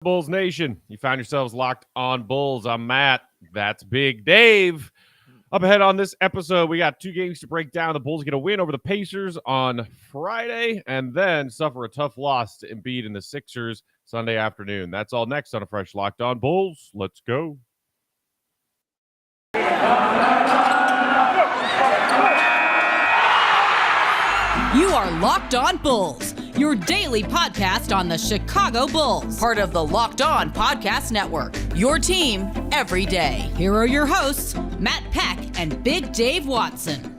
Bulls Nation, you found yourselves locked on Bulls. I'm Matt. That's Big Dave. Up ahead on this episode, we got two games to break down. The Bulls get a win over the Pacers on Friday and then suffer a tough loss to Embiid and the Sixers Sunday afternoon. That's all next on a fresh Locked On Bulls. Let's go. You are Locked On Bulls, your daily podcast on the Chicago Bulls, part of the Locked On Podcast Network, your team every day. Here are your hosts, Matt Peck and Big Dave Watson.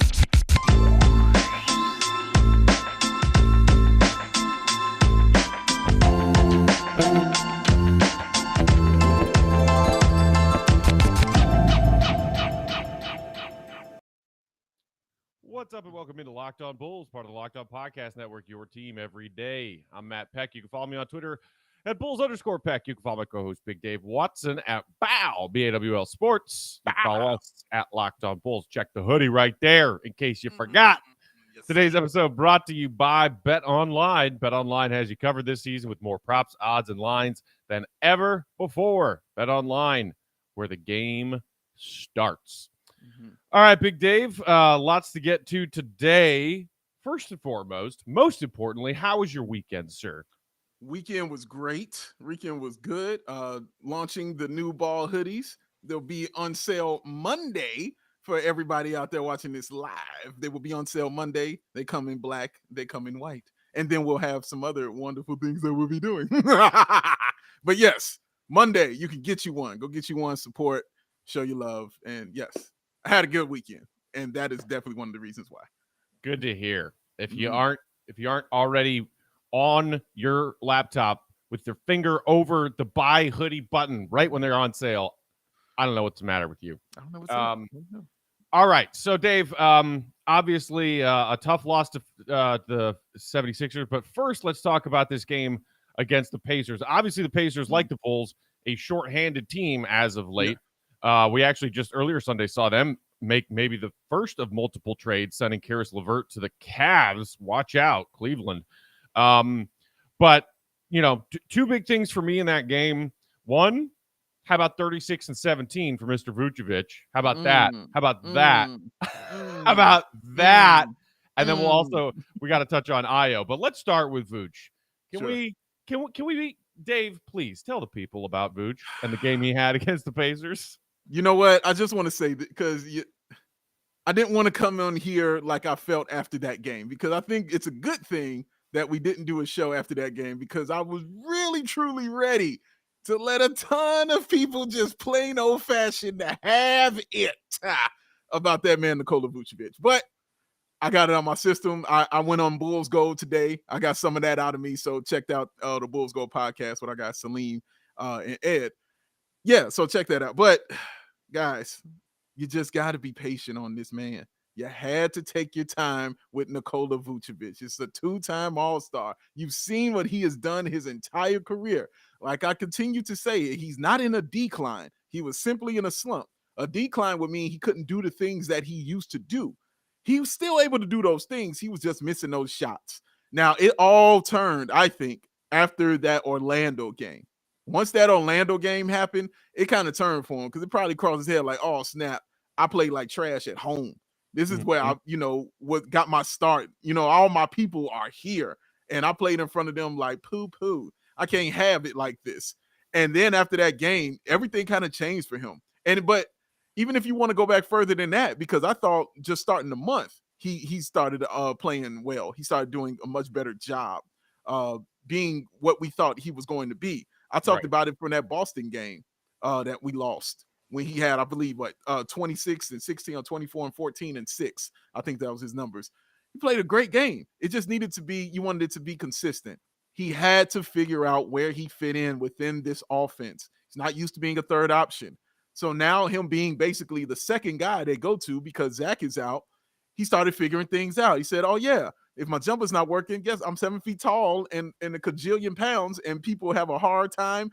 What's up and welcome into Locked On Bulls, part of the Locked On Podcast Network, your team every day. I'm Matt Peck. You can follow me on Twitter at Bulls_Peck. You can follow my co-host Big Dave Watson at BAWL Sports. You can follow us at Locked On Bulls. Check the hoodie right there in case you forgot. Today's episode brought to you by BetOnline. BetOnline has you covered this season with more props, odds, and lines than ever before. BetOnline, where the game starts. All right, Big Dave, lots to get to today. First and foremost, most importantly, how was your weekend, sir? Weekend was great. Weekend was good. Launching the new ball hoodies. They'll be on sale Monday for everybody out there watching this live. They will be on sale Monday. They come in black. They come in white. And then we'll have some other wonderful things that we'll be doing. But yes, Monday, you can get you one. Go get you one, support, show your love. And yes, I had a good weekend, and that is definitely one of the reasons why. Good to hear. If you aren't already on your laptop with your finger over the buy hoodie button right when they're on sale, I don't know what's the matter with you. I don't know what's up. All right. So, Dave, obviously a tough loss to the 76ers, but first let's talk about this game against the Pacers. Obviously, the Pacers, like the Bulls, a shorthanded team as of late. Yeah. We actually just earlier Sunday saw them make maybe the first of multiple trades, sending Karis LeVert to the Cavs. Watch out, Cleveland. But, you know, two big things for me in that game. One, how about 36 and 17 for Mr. Vucevic? How about that? How about that? How about that? And then we got to touch on Ayo. But let's start with Vuce. Can we Dave, please tell the people about Vuce and the game he had against the Pacers? You know what? I just want to say that because I didn't want to come on here like I felt after that game, because I think it's a good thing that we didn't do a show after that game, because I was really, truly ready to let a ton of people just plain old-fashioned have it about that man, Nikola Vucevic. But I got it on my system. I went on Bulls Gold today. I got some of that out of me, so checked out the Bulls Gold podcast where I got Salim and Ed. Yeah, so check that out. But guys, you just got to be patient on this man. You had to take your time with Nikola Vucevic. It's a two-time All-Star. You've seen what he has done his entire career. Like I continue to say, he's not in a decline. He was simply in a slump. A decline would mean he couldn't do the things that he used to do. He was still able to do those things. He was just missing those shots. Now, it all turned, I think, after that Orlando game. Once that Orlando game happened, it kind of turned for him, because it probably crossed his head like, oh, snap, I played like trash at home. This is where I, what got my start. All my people are here, and I played in front of them like poo-poo. I can't have it like this. And then after that game, everything kind of changed for him. But even if you want to go back further than that, because I thought just starting the month, he started playing well. He started doing a much better job being what we thought he was going to be. I talked about it from that Boston game that we lost, when he had, I believe, 26 and 16 or 24 and 14 and 6. I think that was his numbers. He played a great game. It just needed to be, you wanted it to be consistent. He had to figure out where he fit in within this offense. He's not used to being a third option. So now him being basically the second guy they go to because Zach is out, he started figuring things out. He said, oh, yeah, if my jumper's not working, guess I'm 7 feet tall and a kajillion pounds, and people have a hard time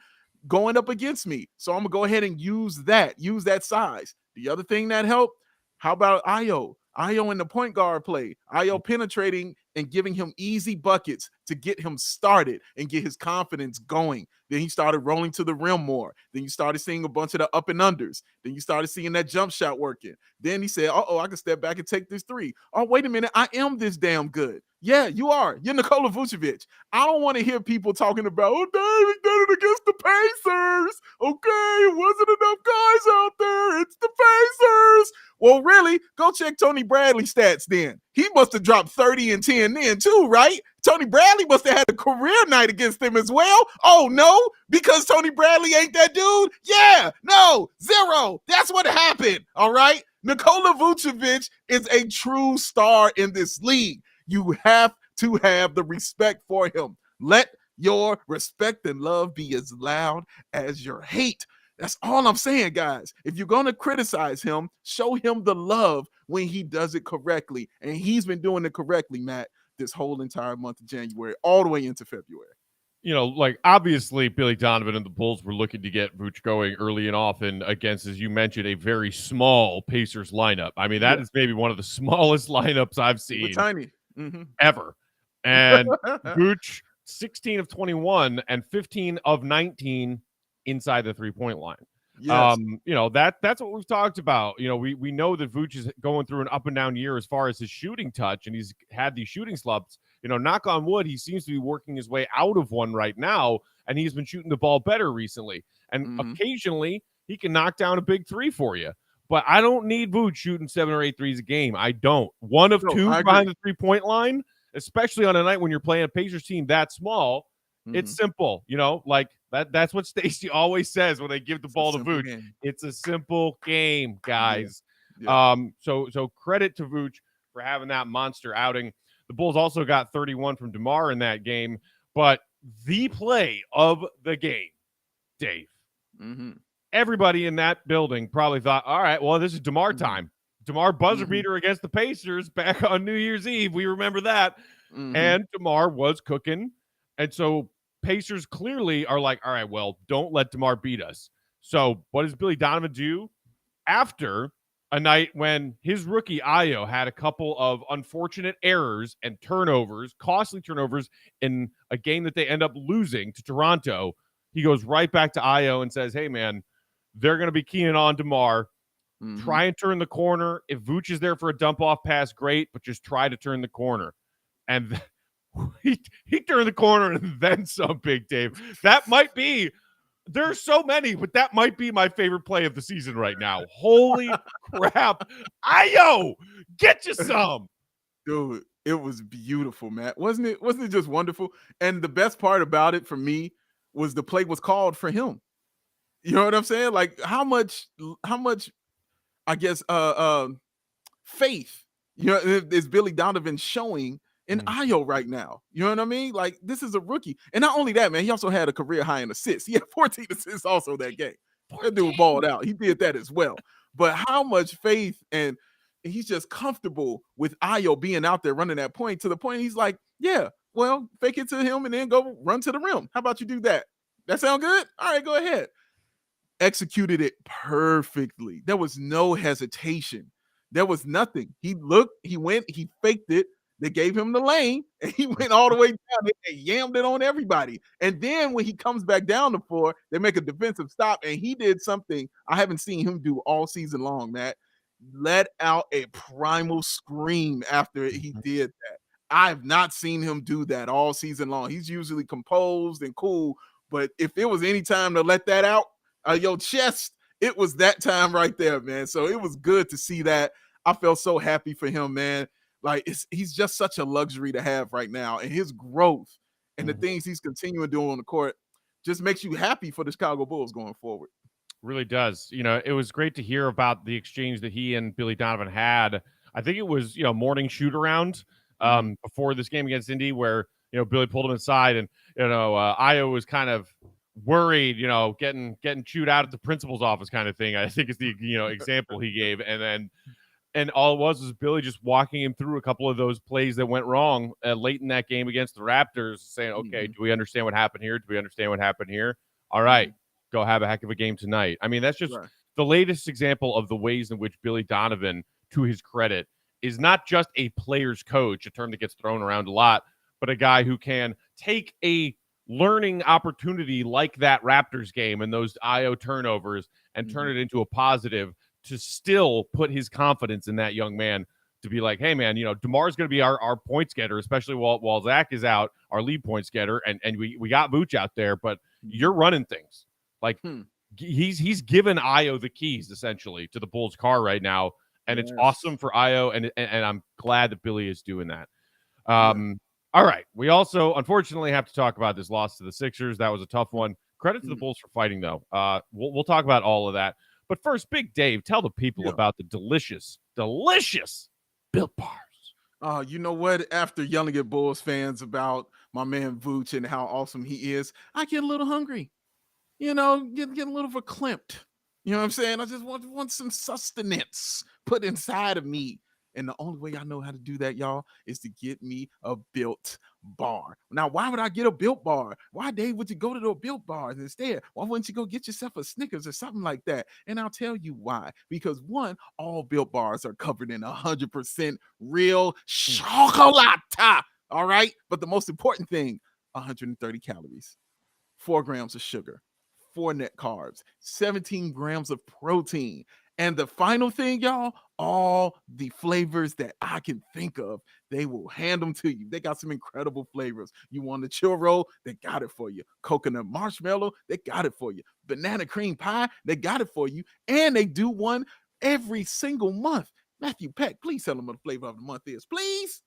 going up against me. So I'm going to go ahead and use that size. The other thing that helped, how about Ayo? Ayo in the point guard play. Ayo penetrating and giving him easy buckets to get him started and get his confidence going. Then he started rolling to the rim more. Then you started seeing a bunch of the up and unders. Then you started seeing that jump shot working. Then he said, uh-oh, I can step back and take this three. Oh, wait a minute. I am this damn good. Yeah, you are. You're Nikola Vucevic. I don't want to hear people talking about, oh, David did it against the Pacers. Okay, it wasn't enough guys out there. It's the Pacers. Well, really, go check Tony Bradley's stats then. He must have dropped 30 and 10 then too, right? Tony Bradley must have had a career night against them as well. Oh, no, because Tony Bradley ain't that dude? Yeah, no, 0. That's what happened, all right? Nikola Vucevic is a true star in this league. You have to have the respect for him. Let your respect and love be as loud as your hate. That's all I'm saying, guys. If you're going to criticize him, show him the love when he does it correctly. And he's been doing it correctly, Matt, this whole entire month of January, all the way into February. You know, like obviously Billy Donovan and the Bulls were looking to get Vooch going early and often against, as you mentioned, a very small Pacers lineup. I mean, that is maybe one of the smallest lineups I've seen tiny. ever. And Vooch, 16 of 21 and 15 of 19 inside the 3-point line. Yes. You know, that's what we've talked about. You know, we know that Vooch is going through an up and down year as far as his shooting touch, and he's had these shooting slumps. You know, knock on wood, he seems to be working his way out of one right now, and he's been shooting the ball better recently. And occasionally he can knock down a big three for you. But I don't need Vooch shooting 7 or 8 threes a game. I don't. One of two behind the 3-point line, especially on a night when you're playing a Pacers team that small. It's simple, you know, like that's what Stacey always says when they give the ball to Vooch. Game. It's a simple game, guys. Yeah. So credit to Vooch for having that monster outing. The Bulls also got 31 from DeMar in that game, but the play of the game, Dave. Everybody in that building probably thought, all right, well, this is DeMar time. DeMar buzzer beater against the Pacers back on New Year's Eve. We remember that. And DeMar was cooking. And so Pacers clearly are like, all right, well, don't let DeMar beat us. So what does Billy Donovan do? After a night when his rookie Ayo had a couple of unfortunate errors and turnovers, costly turnovers in a game that they end up losing to Toronto, he goes right back to Ayo and says, hey, man, they're going to be keying on DeMar. Try and turn the corner. If Vooch is there for a dump-off pass, great, but just try to turn the corner. And he turned the corner and then some, Big Dave. That might be – there's so many, but that might be my favorite play of the season right now. Holy crap. Ayo, get you some. Dude, it was beautiful, Matt. Wasn't it just wonderful? And the best part about it for me was the play was called for him. You know what I'm saying? Like how much I guess faith, you know, is Billy Donovan showing in Ayo right now? You know what I mean? Like this is a rookie. And not only that, man, he also had a career high in assists. He had 14 assists also that game. That dude balled out. He did that as well. But how much faith, and he's just comfortable with Ayo being out there running that point, to the point he's like, yeah, well, fake it to him and then go run to the rim. How about you do that? That sound good? All right, go ahead. Executed it perfectly. There was no hesitation. There was nothing. He looked, he went, he faked it. They gave him the lane, and he went all the way down and yammed it on everybody. And then when he comes back down the floor, they make a defensive stop, and he did something I haven't seen him do all season long, Matt. Let out a primal scream after he did that. I have not seen him do that all season long. He's usually composed and cool, but if it was any time to let that out, your chest, it was that time right there, man. So it was good to see that. I felt so happy for him, man. Like he's just such a luxury to have right now, and his growth and the things he's continuing doing on the court just makes you happy for the Chicago Bulls going forward. Really does. You know, it was great to hear about the exchange that he and Billy Donovan had. I think it was, morning shoot around before this game against Indy, where, Billy pulled him aside, and, Ayo was kind of worried, getting chewed out at the principal's office kind of thing. I think is the, example he gave. And all it was Billy just walking him through a couple of those plays that went wrong late in that game against the Raptors, saying, okay, do we understand what happened here? Do we understand what happened here? All right, go have a heck of a game tonight. I mean, that's just the latest example of the ways in which Billy Donovan, to his credit, is not just a player's coach, a term that gets thrown around a lot, but a guy who can take a learning opportunity like that Raptors game and those Ayo turnovers and turn it into a positive to still put his confidence in that young man to be like, hey, man, DeMar's going to be our points getter, especially while Zach is out, our lead points getter, and we got Vooch out there, but you're running things. Like, he's given Ayo the keys, essentially, to the Bulls' car right now, and it's awesome for Ayo, and I'm glad that Billy is doing that. All right. We also, unfortunately, have to talk about this loss to the Sixers. That was a tough one. Credit to the Bulls for fighting, though. We'll talk about all of that. But first, Big Dave, tell the people about the delicious Built Bars. You know what? After yelling at Bulls fans about my man Vooch and how awesome he is, I get a little hungry. Get a little verklempt. You know what I'm saying? I just want some sustenance put inside of me. And the only way I know how to do that, y'all, is to get me a Built Bar. Now, why would I get a Built Bar? Why, Dave, would you go to the Built Bars instead? Why wouldn't you go get yourself a Snickers or something like that? And I'll tell you why. Because one, all Built Bars are covered in 100% real chocolate. All right? But the most important thing, 130 calories, 4 grams of sugar, 4 net carbs, 17 grams of protein. And the final thing, y'all, all the flavors that I can think of, they will hand them to you. They got some incredible flavors. You want a churro? They got it for you. Coconut marshmallow? They got it for you. Banana cream pie? They got it for you. And they do one every single month. Matthew Peck, please tell them what the flavor of the month is, please.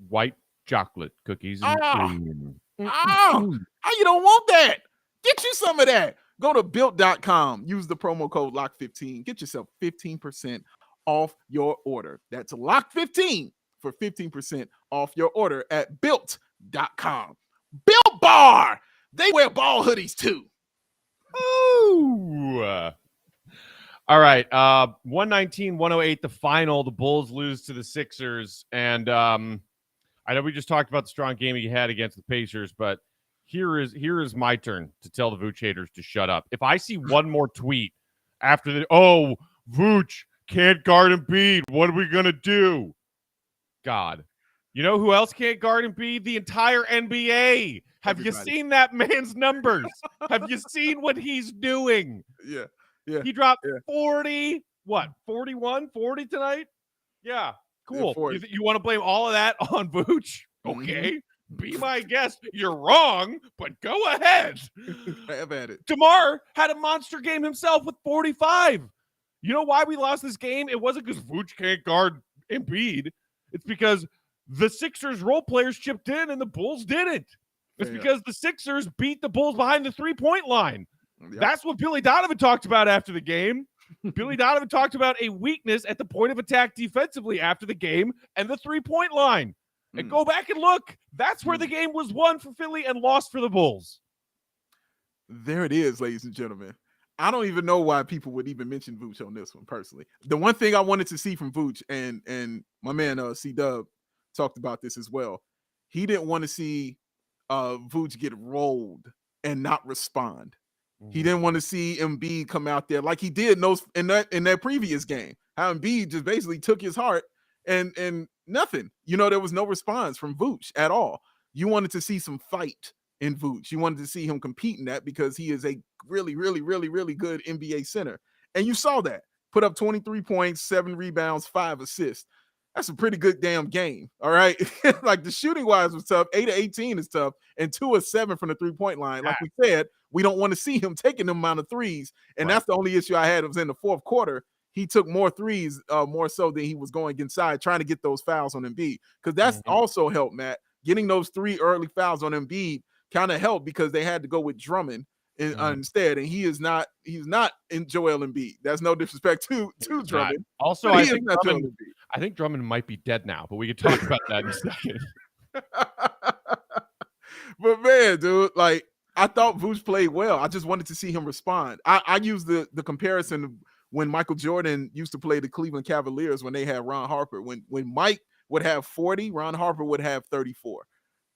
White chocolate cookies and cream. How you don't want that? Get you some of that. Go to built.com. Use the promo code LOCK15. Get yourself 15% off your order. That's LOCK15 for 15% off your order at built.com. Built Bar. They wear ball hoodies too. Ooh. All right. 119-108, the final. The Bulls lose to the Sixers. And I know we just talked about the strong game he had against the Pacers, but here is my turn to tell the Vooch haters to shut up. If I see one more tweet after Vooch can't guard Embiid, what are we going to do? God. You know who else can't guard Embiid? The entire NBA. Have you seen that man's numbers? Have you seen what he's doing? Yeah. He dropped 40 tonight? Yeah, cool. You want to blame all of that on Vooch? Okay. Be my guest. You're wrong, but go ahead. Have at it. DeMar had a monster game himself with 45. You know why we lost this game? It wasn't because Vooch can't guard Embiid. It's because the Sixers role players chipped in and the Bulls didn't. It's because the Sixers beat the Bulls behind the three-point line. Yep. That's what Billy Donovan talked about after the game. Billy Donovan talked about a weakness at the point of attack defensively after the game and the three-point line. And go back and look. That's where the game was won for Philly and lost for the Bulls. There it is, ladies and gentlemen. I don't even know why people would even mention Vooch on this one, personally. The one thing I wanted to see from Vooch, and my man C-Dub talked about this as well, he didn't want to see Vooch get rolled and not respond. He didn't want to see Embiid come out there like he did in that previous game. How Embiid just basically took his heart and nothing. There was no response from Vooch at all. You wanted to see some fight in Vooch. You wanted to see him compete in that because he is a really, really, really, really good NBA center. And you saw that. Put up 23 points, 7 rebounds, 5 assists. That's a pretty good damn game. All right. Like the shooting wise was tough. 8 of 18 is tough. And 2 of 7 from the 3-point line. Like we said, we don't want to see him taking the amount of threes. And that's the only issue I had. It was in the fourth quarter. He took more threes, more so than he was going inside, trying to get those fouls on Embiid. Because that's also helped, Matt. Getting those 3 early fouls on Embiid kind of helped because they had to go with Drummond instead. And he's not in Joel Embiid. That's no disrespect to Drummond. Also, I think Drummond might be dead now, but we could talk about that in a second. But man, dude, like I thought Vooch played well. I just wanted to see him respond. I used the comparison of when Michael Jordan used to play the Cleveland Cavaliers when they had Ron Harper. When Mike would have 40, Ron Harper would have 34.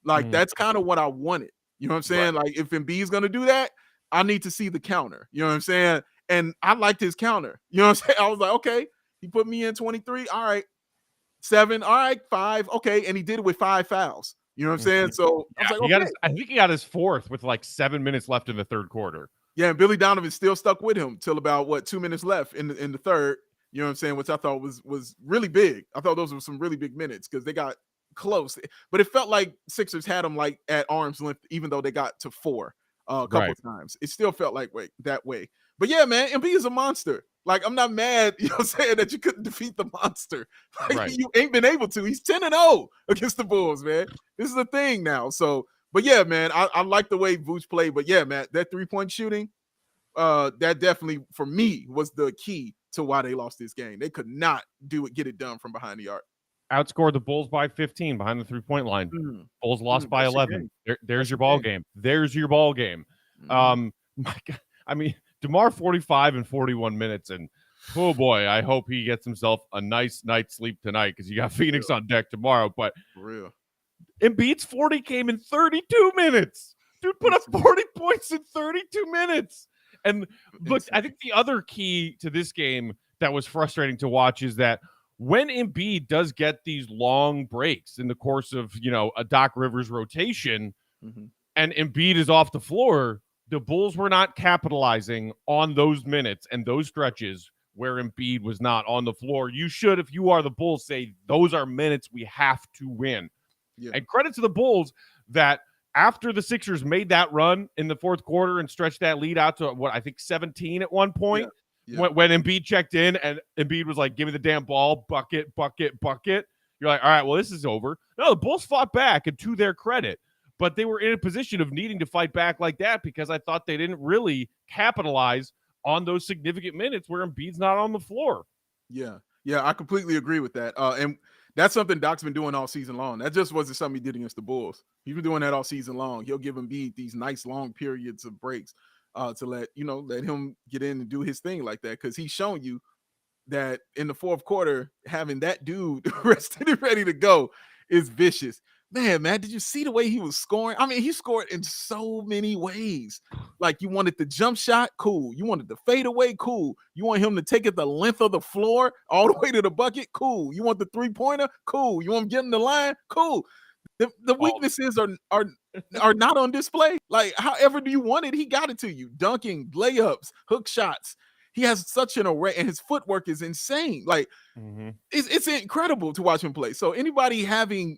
Like that's kind of what I wanted. You know what I'm saying? Right. Like if Embiid's going to do that, I need to see the counter. You know what I'm saying? And I liked his counter. You know what I'm saying? I was like, okay, he put me in 23. All right, 7. All right, 5. Okay, and he did it with 5 fouls. You know what I'm saying? So I was like, okay. I think he got his 4th with like 7 minutes left in the third quarter. Yeah, and Billy Donovan still stuck with him till about 2 minutes left in the third. You know what I'm saying? Which I thought was really big. I thought those were some really big minutes because they got close, but it felt like Sixers had them like at arm's length, even though they got to 4 a couple of times. It still felt like that way. But yeah, man, Embiid is a monster. Like, I'm not mad, you know what I'm saying, that you couldn't defeat the monster. Like, you ain't been able to. He's 10-0 against the Bulls, man. This is a thing now. So, but yeah, man, I like the way Vooch played. But yeah, man, that 3-point shooting, that definitely, for me, was the key to why they lost this game. They could not get it done from behind the arc. Outscored the Bulls by 15 behind the 3-point line. Bulls lost by 11. There's your ball game. There's your ball game. My God, I mean, DeMar 45 and 41 minutes, and oh boy, I hope he gets himself a nice night's sleep tonight because you got Phoenix on deck tomorrow. But for real, Embiid's 40 came in 32 minutes. Dude put up 40 points in 32 minutes. And look, I think the other key to this game that was frustrating to watch is that when Embiid does get these long breaks in the course of, a Doc Rivers rotation, and Embiid is off the floor, the Bulls were not capitalizing on those minutes and those stretches where Embiid was not on the floor. You should, if you are the Bulls, say those are minutes we have to win. Yeah. And credit to the Bulls that after the Sixers made that run in the fourth quarter and stretched that lead out to, 17 at one point, when Embiid checked in and Embiid was like, give me the damn ball, bucket, bucket, bucket. You're like, all right, well, this is over. No, the Bulls fought back, and to their credit, but they were in a position of needing to fight back like that because I thought they didn't really capitalize on those significant minutes where Embiid's not on the floor. Yeah, I completely agree with that. And that's something Doc's been doing all season long. That just wasn't something he did against the Bulls. He's been doing that all season long. He'll give Embiid these nice long periods of breaks to let him get in and do his thing like that, because he's shown you that in the fourth quarter, having that dude rested and ready to go is vicious. Man, did you see the way he was scoring? I mean, he scored in so many ways. Like, you wanted the jump shot, cool. You wanted the fadeaway, cool. You want him to take it the length of the floor all the way to the bucket, cool. You want the three-pointer, cool. You want him getting the line, cool. The weaknesses are not on display. Like, however do you want it, he got it to you. Dunking, layups, hook shots. He has such an array, and his footwork is insane. Like, it's incredible to watch him play. So anybody having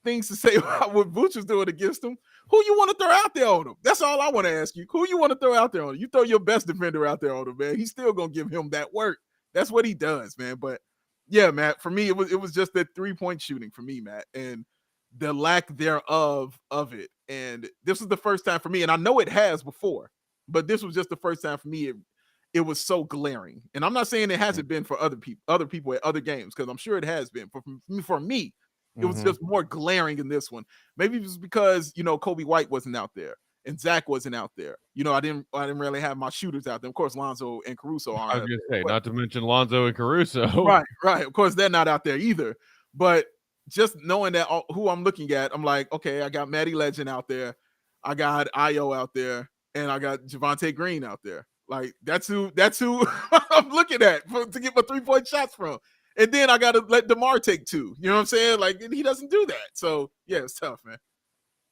things to say about what Vooch was doing against him, who you want to throw out there on him? That's all I want to ask you. Who you want to throw out there on him? You throw your best defender out there on him, man. He's still gonna give him that work. That's what he does, man. But yeah, Matt, for me, it was just that 3-point shooting for me, Matt, and the lack thereof of it. And this was the first time for me, and I know it has before, but this was just the first time for me it was so glaring. And I'm not saying it hasn't been for other people at other games, because I'm sure it has been. For me, it was just more glaring in this one. Maybe it was because, Kobe White wasn't out there and Zach wasn't out there. I didn't really have my shooters out there. Of course, Lonzo and Caruso aren't. I was going to say, not to mention Lonzo and Caruso. Right. Of course, they're not out there either. But just knowing that who I'm looking at, I'm like, okay, I got Matty Legend out there. I got Ayo out there. And I got Javonte Green out there. Like, that's who I'm looking at to get my 3-point shots from. And then I got to let DeMar take 2. You know what I'm saying? Like, he doesn't do that. So, yeah, it's tough, man.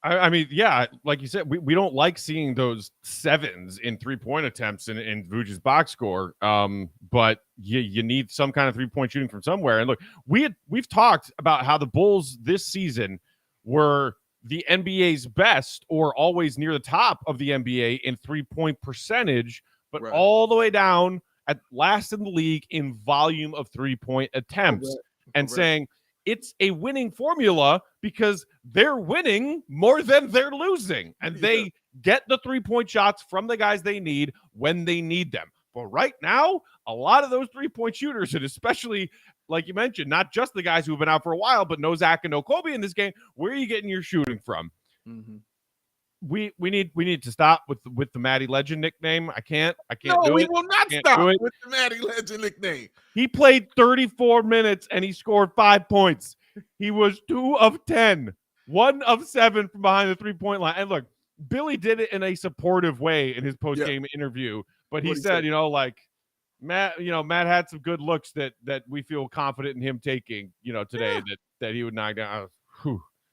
I mean, yeah, like you said, we don't like seeing those 7s in 3-point attempts in Vooch's box score. But you need some kind of 3-point shooting from somewhere. And look, we've talked about how the Bulls this season were the NBA's best, or always near the top of the NBA in 3-point percentage, but all the way down at last in the league in volume of 3-point attempts. And saying it's a winning formula because they're winning more than they're losing. And they get the 3-point shots from the guys they need when they need them. But right now, a lot of those 3-point shooters, and especially, like you mentioned, not just the guys who've been out for a while, but no Zach and no Kobe in this game, where are you getting your shooting from? We need to stop with the Matty Legend nickname. I can't No, do we it. will not stop with the Matty Legend nickname. He played 34 minutes and he scored 5 points. He was 2 of 10, 1 of 7 from behind the 3-point line. And look, Billy did it in a supportive way in his post-game interview, but he said, Matt had some good looks that we feel confident in him taking, today that he would knock down.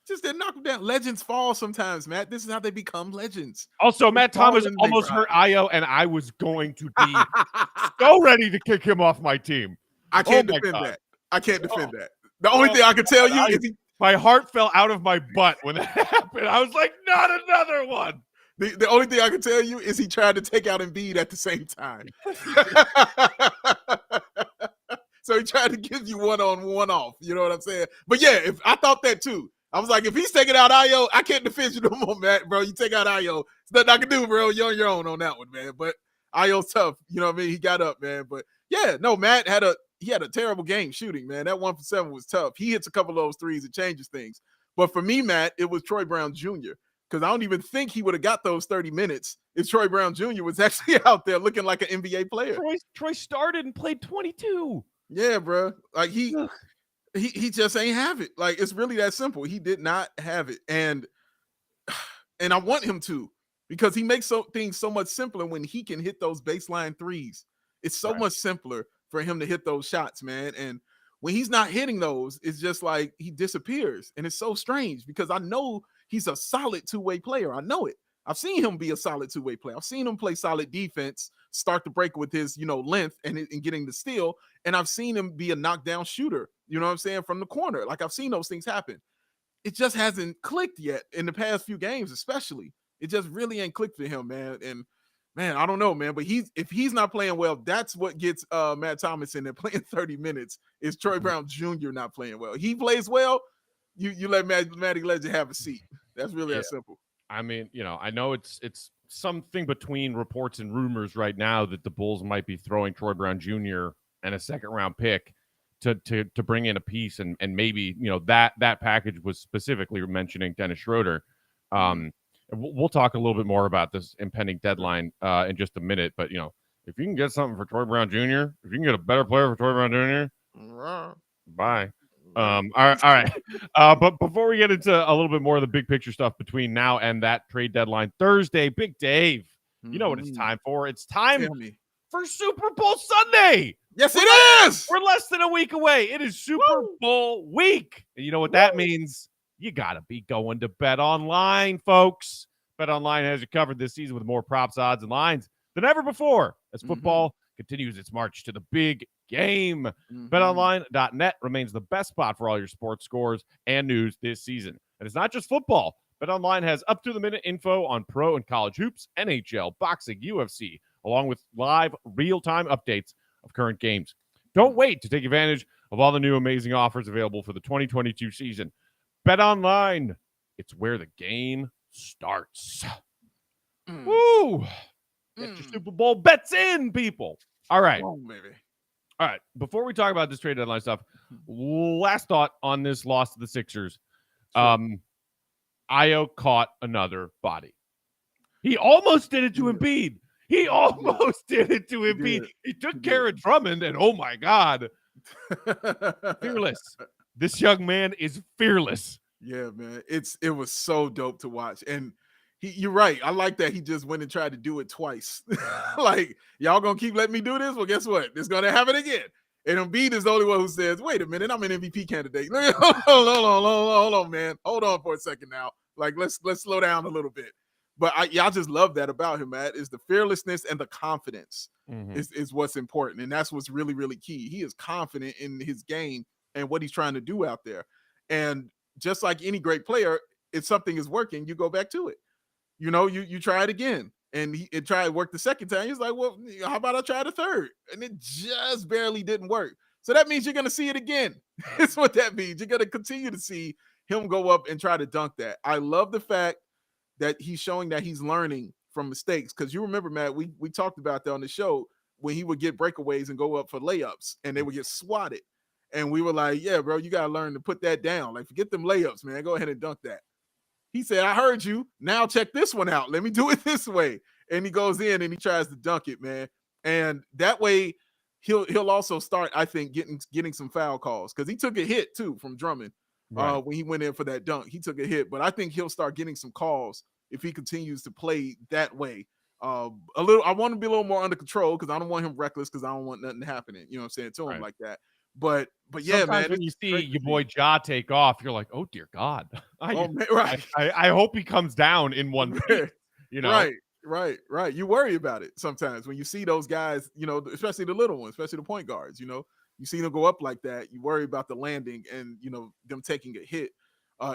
Just didn't knock him down. Legends fall sometimes, Matt. This is how they become legends. Also, Matt Thomas almost hurt Ayo, and I was going to be so ready to kick him off my team. I can't defend that. I can't defend that. The only thing I can tell you is my heart fell out of my butt when that happened. I was like, not another one. The only thing I can tell you is he tried to take out Embiid at the same time. So he tried to give you one on, one off. You know what I'm saying? But yeah, I thought that too. I was like, if he's taking out Ayo, I can't defend you no more, Matt, bro. You take out Ayo. There's nothing I can do, bro. You're on your own on that one, man. But Ayo's tough. You know what I mean? He got up, man. But yeah, no, Matt had a terrible game shooting, man. That 1 for 7 was tough. He hits a couple of those threes. It changes things. But for me, Matt, it was Troy Brown Jr., because I don't even think he would have got those 30 minutes if Troy Brown Jr. was actually out there looking like an NBA player. Troy started and played 22. Yeah, bro. Like he just ain't have it. Like, it's really that simple. He did not have it. And I want him to, because he makes things so much simpler when he can hit those baseline threes. It's so much simpler for him to hit those shots, man. And when he's not hitting those, it's just like he disappears. And it's so strange because I know he's a solid two-way player. I know it. I've seen him be a solid two-way player. I've seen him play solid defense, start the break with his, length and getting the steal. And I've seen him be a knockdown shooter, you know what I'm saying, from the corner. Like, I've seen those things happen. It just hasn't clicked yet in the past few games, especially. It just really ain't clicked for him, man. And man, I don't know, man, but if he's not playing well, that's what gets Matt Thomas in there playing 30 minutes is Troy Brown Jr. not playing well. He plays well, you let Matty Legend have a seat. That's really that simple. I mean, I know it's something between reports and rumors right now that the Bulls might be throwing Troy Brown Jr. and a second-round pick to bring in a piece, and maybe that package was specifically mentioning Dennis Schroeder. We'll talk a little bit more about this impending deadline in just a minute, but if you can get something for Troy Brown Jr., if you can get a better player for Troy Brown Jr., bye. All right. But before we get into a little bit more of the big picture stuff between now and that trade deadline Thursday, Big Dave, you know what it's time for? It's time for Super Bowl Sunday. Yes, it is. We're less than a week away. It is Super Bowl week. And you know what that means? You got to be going to BetOnline, folks. BetOnline has you covered this season with more props, odds, and lines than ever before as football continues its march to the big game. BetOnline.net remains the best spot for all your sports scores and news this season. And it's not just football. BetOnline has up-to-the-minute info on pro and college hoops, NHL, boxing, UFC, along with live real-time updates of current games. Don't wait to take advantage of all the new amazing offers available for the 2022 season. BetOnline, it's where the game starts. Woo! Get your Super Bowl bets in, people. All right. Oh, baby. All right. Before we talk about this trade deadline stuff, last thought on this loss to the Sixers. Ayo caught another body. He almost did it to Embiid. He almost did it to Embiid. He took care of Drummond, and oh my God. Fearless. This young man is fearless. Yeah, man. It was so dope to watch. And you're right. I like that he just went and tried to do it twice. Like, y'all gonna keep letting me do this? Well, guess what? It's gonna happen again. And Embiid is the only one who says, wait a minute, I'm an MVP candidate. Hold on, man. Hold on for a second now. Like, let's slow down a little bit. But I just love that about him, Matt, is the fearlessness and the confidence is what's important. And that's what's really, really key. He is confident in his game and what he's trying to do out there. And just like any great player, if something is working, you go back to it. You try it again. And it tried to work the second time. He's like, well, how about I try the third? And it just barely didn't work. So that means you're going to see it again. That's what that means. You're going to continue to see him go up and try to dunk that. I love the fact that he's showing that he's learning from mistakes. Because you remember, Matt, we talked about that on the show when he would get breakaways and go up for layups and they would get swatted. And we were like, yeah, bro, you got to learn to put that down. Like, forget them layups, man. Go ahead and dunk that. He said, I heard you. Now check this one out. Let me do it this way. And he goes in and he tries to dunk it, man. And that way he'll also start, I think, getting some foul calls. Because he took a hit, too, from Drummond when he went in for that dunk. He took a hit. But I think he'll start getting some calls if he continues to play that way I want to be a little more under control because I don't want him reckless because I don't want nothing happening. You know what I'm saying, to him like that. But yeah, sometimes man. when you see your boy Ja take off, you're like, oh dear God. Right. I hope he comes down in one piece, you know. Right. You worry about it sometimes when you see those guys, you know, especially the little ones, especially the point guards, you know. You see them go up like that, you worry about the landing and, you know, them taking a hit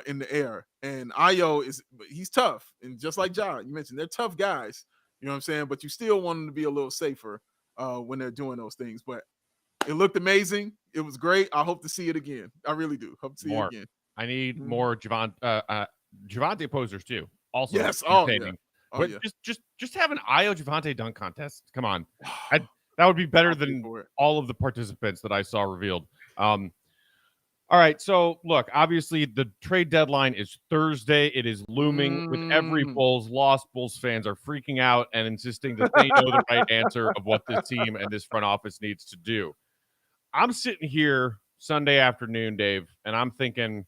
in the air. And Ayo he's tough. And just like Ja, you mentioned, they're tough guys, you know what I'm saying? But you still want them to be a little safer when they're doing those things. But it looked amazing. It was great. I hope to see it again. I really do. Hope to see it again. I need more Javante posers too. Also, yes. Oh, yeah. But just have an Ayo Javante dunk contest. Come on. That would be better than all of the participants that I saw revealed. All right. So, look, obviously, the trade deadline is Thursday. It is looming with every Bulls loss. Bulls fans are freaking out and insisting that they know the right answer of what this team and this front office needs to do. I'm sitting here Sunday afternoon, Dave, and I'm thinking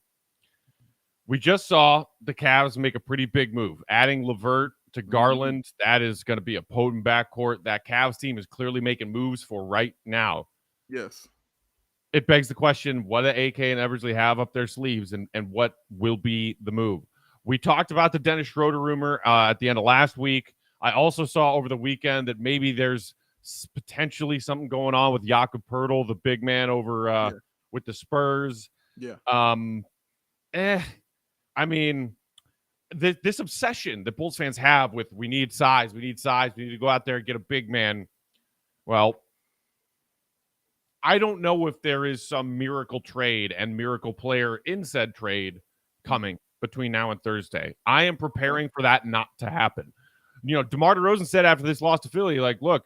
we just saw the Cavs make a pretty big move, adding LeVert to Garland. That is going to be a potent backcourt. That Cavs team is clearly making moves for right now. Yes. It begs the question, what do AK and Eversley have up their sleeves and what will be the move? We talked about the Dennis Schroeder rumor at the end of last week. I also saw over the weekend that maybe there's potentially something going on with Jakob Poeltl, the big man over with the Spurs. Yeah. I mean, this obsession that Bulls fans have with we need size, we need to go out there and get a big man. Well, I don't know if there is some miracle trade and miracle player in said trade coming between now and Thursday. I am preparing for that not to happen. You know, DeMar DeRozan said after this loss to Philly, like, look,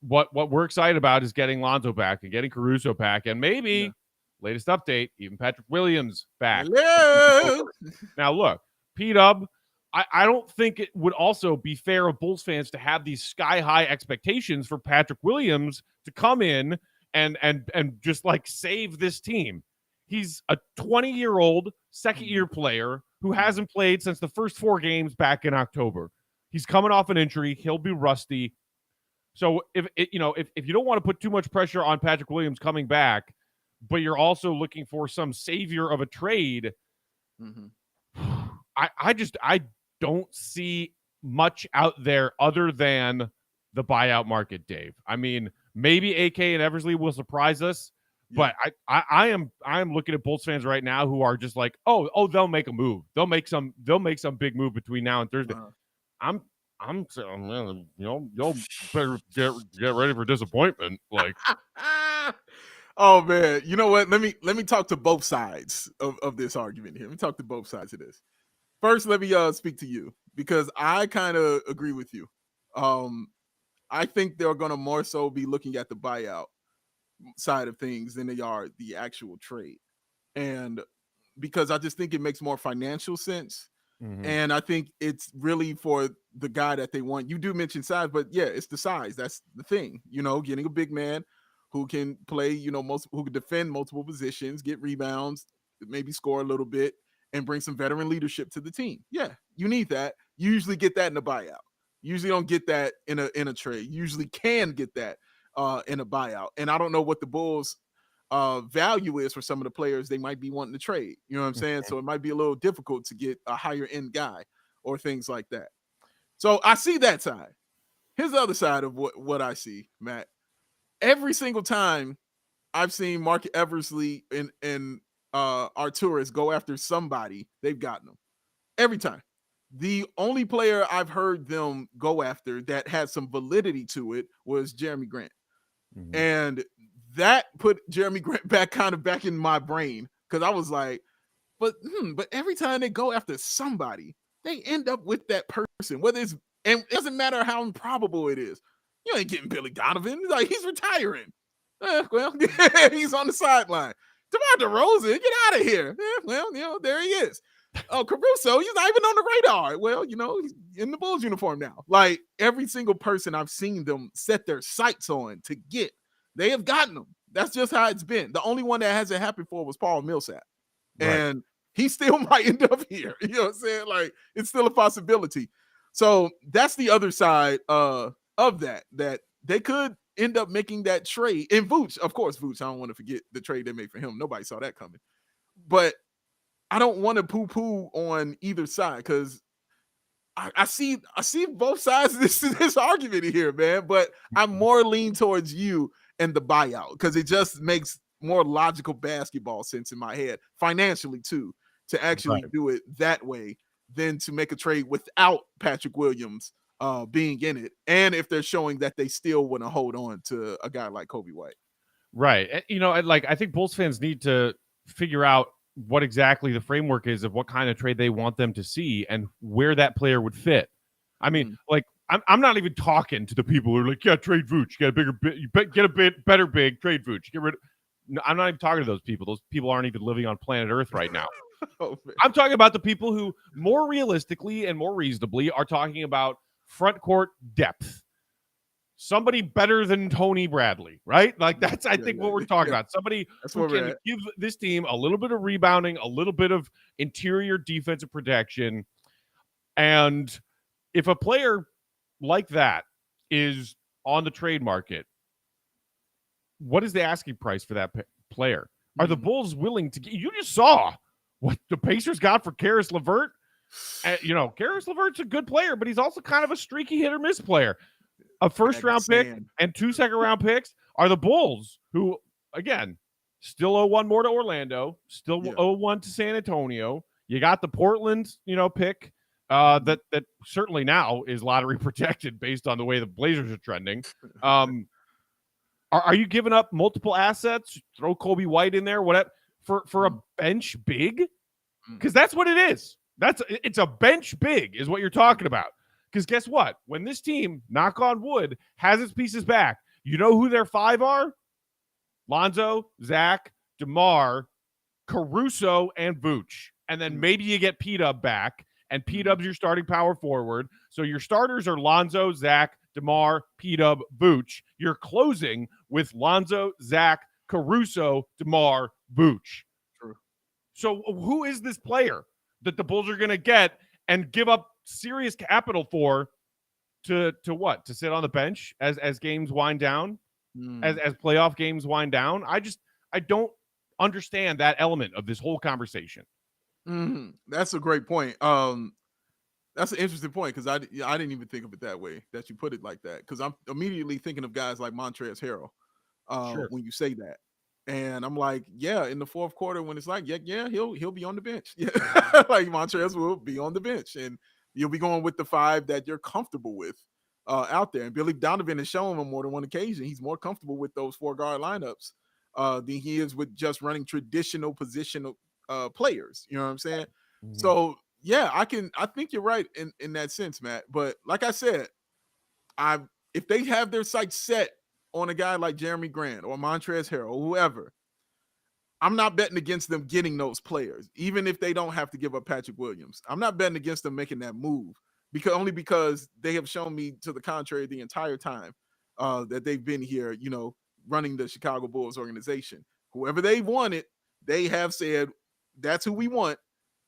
what we're excited about is getting Lonzo back and getting Caruso back and maybe latest update, even Patrick Williams back. Hello. Now, look, P-Dub, I don't think it would also be fair of Bulls fans to have these sky-high expectations for Patrick Williams to come in and just, like, save this team. He's a 20-year-old second-year player who hasn't played since the first 4 games back in October. He's coming off an injury. He'll be rusty. So, if you don't want to put too much pressure on Patrick Williams coming back, but you're also looking for some savior of a trade, I don't see much out there other than the buyout market, Dave. I mean, maybe AK and Eversley will surprise us, but I am looking at Bulls fans right now who are just like, oh, they'll make a move. They'll make some big move between now and Thursday. I'm saying, y'all better get ready for disappointment. Like, oh man, you know what? Let me talk to both sides of this argument here. Let me talk to both sides of this. First, let me speak to you because I kind of agree with you. I think they're going to more so be looking at the buyout side of things than they are the actual trade. And because I just think it makes more financial sense. And I think it's really for the guy that they want. You do mention size, but yeah, it's the size. That's the thing, getting a big man who can play, who can defend multiple positions, get rebounds, maybe score a little bit, and bring some veteran leadership to the team. Yeah, you need that. You usually get that in a buyout. You usually don't get that in a trade. You usually can get that in a buyout. And I don't know what the Bulls' value is for some of the players they might be wanting to trade. You know what I'm saying? So it might be a little difficult to get a higher end guy or things like that. So I see that side. Here's the other side of what I see, Matt. Every single time I've seen Mark Eversley and Arturas go after somebody, they've gotten them. Every time. The only player I've heard them go after that had some validity to it was Jeremy Grant. And that put Jeremy Grant back in my brain because I was like, but every time they go after somebody, they end up with that person. And it doesn't matter how improbable it is. You ain't getting Billy Donovan. Like, he's retiring. Well, he's on the sideline. DeMar DeRozan, get out of here. There he is. Oh, Caruso, he's not even on the radar. Well, he's in the Bulls uniform now. Like, every single person I've seen them set their sights on to get, they have gotten them. That's just how it's been. The only one that hasn't happened for was Paul Millsap. Right. And he still might end up here. You know what I'm saying? Like, it's still a possibility. So that's the other side of that they could end up making that trade. And Vooch, of course, Vooch, I don't want to forget the trade they made for him. Nobody saw that coming. But I don't want to poo-poo on either side because I see both sides of this argument here, man. But I'm more lean towards you and the buyout because it just makes more logical basketball sense in my head, financially too, to actually do it that way than to make a trade without Patrick Williams being in it. And if they're showing that they still want to hold on to a guy like Kobe White. Right. You know, I think Bulls fans need to figure out what exactly the framework is of what kind of trade they want them to see and where that player would fit. I mean, I'm not even talking to the people who are like, yeah, trade Vooch, get a bigger bit, get a bit better big, trade Vooch, get rid of. No, I'm not even talking to those people. Those people aren't even living on planet Earth right now. I'm talking about the people who more realistically and more reasonably are talking about front court depth. Somebody better than Tony Bradley, right? Like that's, I think, what we're talking about. Somebody who can give this team a little bit of rebounding, a little bit of interior defensive protection. And if a player like that is on the trade market, what is the asking price for that player? Are the Bulls willing to get? You just saw what the Pacers got for Karis LeVert. You know, Karis LeVert's a good player, but he's also kind of a streaky hit or miss player. A first-round pick and 2 second-round picks are the Bulls, who, again, still owe one more to Orlando, still owe one to San Antonio. You got the Portland, pick that certainly now is lottery protected based on the way the Blazers are trending. Are you giving up multiple assets? Throw Kobe White in there, whatever, for a bench big? Because that's what it is. It's a bench big is what you're talking about. Because guess what? When this team, knock on wood, has its pieces back, you know who their 5 are? Lonzo, Zach, DeMar, Caruso, and Vooch. And then maybe you get P-Dub back, and P-Dub's your starting power forward. So your starters are Lonzo, Zach, DeMar, P-Dub, Vooch. You're closing with Lonzo, Zach, Caruso, DeMar, Vooch. True. So who is this player that the Bulls are going to get and give up serious capital for to what? To sit on the bench as games wind down, as playoff games wind down? I don't understand that element of this whole conversation. That's a great point. That's an interesting point because I didn't even think of it that way, that you put it like that, because I'm immediately thinking of guys like Montrezl Harrell when you say that. And I'm like, yeah, in the fourth quarter when it's like, yeah, he'll be on the bench. Yeah, like Montrezl will be on the bench, and you'll be going with the 5 that you're comfortable with out there. And Billy Donovan has shown on more than one occasion he's more comfortable with those 4-guard lineups than he is with just running traditional positional players. You know what I'm saying? So yeah, I think you're right in that sense, Matt. But like I said, if they have their sights set on a guy like Jeremy Grant or Montrezl Harrell or whoever, I'm not betting against them getting those players, even if they don't have to give up Patrick Williams. I'm not betting against them making that move because they have shown me to the contrary the entire time that they've been here, running the Chicago Bulls organization. Whoever they wanted, they have said, that's who we want.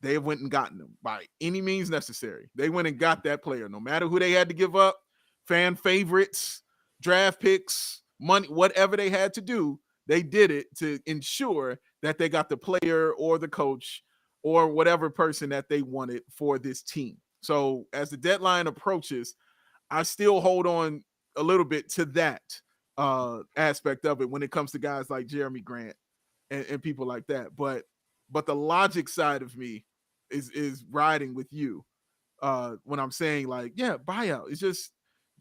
They have went and gotten them by any means necessary. They went and got that player, no matter who they had to give up, fan favorites, draft picks, money, whatever they had to do. They did it to ensure that they got the player or the coach or whatever person that they wanted for this team. So as the deadline approaches, I still hold on a little bit to that aspect of it when it comes to guys like Jeremy Grant and people like that. But the logic side of me is riding with you when I'm saying like, yeah, buyout. It's just,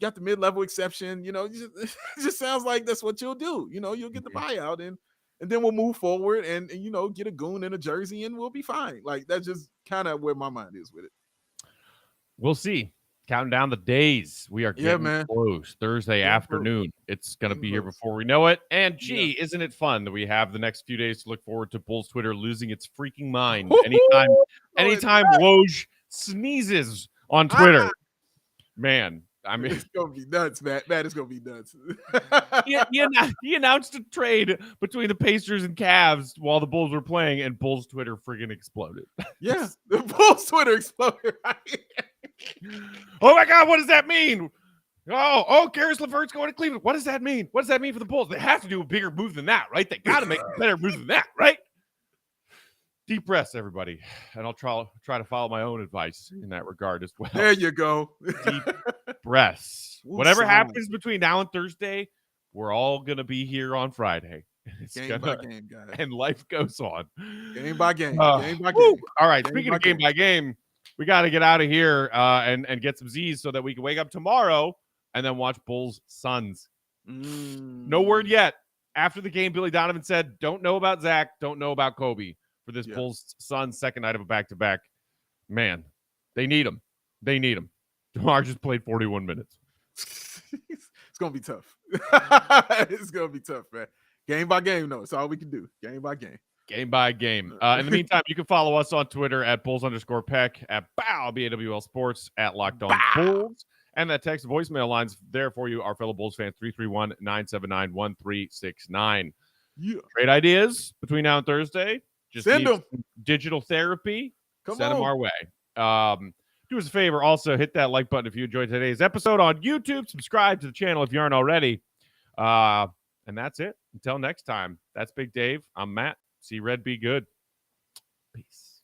got the mid-level exception, it just sounds like that's what you'll do. You'll get the buyout and then we'll move forward and get a goon in a jersey and we'll be fine. Like that's just kind of where my mind is with it. We'll see. Counting down the days. We are getting close. Thursday afternoon. It's going to be here before we know it. And isn't it fun that we have the next few days to look forward to Bulls Twitter losing its freaking mind anytime Woj sneezes on Twitter. Man. I mean, it's gonna be nuts, Matt. Matt is gonna be nuts. he announced a trade between the Pacers and Cavs while the Bulls were playing, and Bulls Twitter friggin' exploded. Yeah, the Bulls Twitter exploded. Right? Oh my God, what does that mean? Karis LeVert's going to Cleveland. What does that mean? What does that mean for the Bulls? They have to do a bigger move than that, right? They got to make a better move than that, right? Deep breaths, everybody. And I'll try to follow my own advice in that regard as well. There you go. Deep breaths. Whatever happens between now and Thursday, we're all going to be here on Friday. Game by game, guys. And life goes on. Game by game. Game by game. All right. Speaking of game by game, we got to get out of here and get some Z's so that we can wake up tomorrow and then watch Bulls Suns. No word yet. After the game, Billy Donovan said, don't know about Zach, don't know about Kobe for this Bulls Suns second night of a back-to-back. Man, they need him. They need him. DeMar just played 41 minutes. It's going to be tough. It's going to be tough, man. Game by game, though. It's all we can do. Game by game. Game by game. In the meantime, you can follow us on Twitter at Bulls_Peck, at BAWL Sports, at Locked On Bulls. And that text voicemail line's there for you, our fellow Bulls fans, 331-979-1369. Yeah. Great ideas between now and Thursday. Just send them. Digital therapy. Send them our way. Do us a favor. Also, hit that like button if you enjoyed today's episode on YouTube. Subscribe to the channel if you aren't already. And that's it. Until next time, that's Big Dave. I'm Matt. See Red be good. Peace.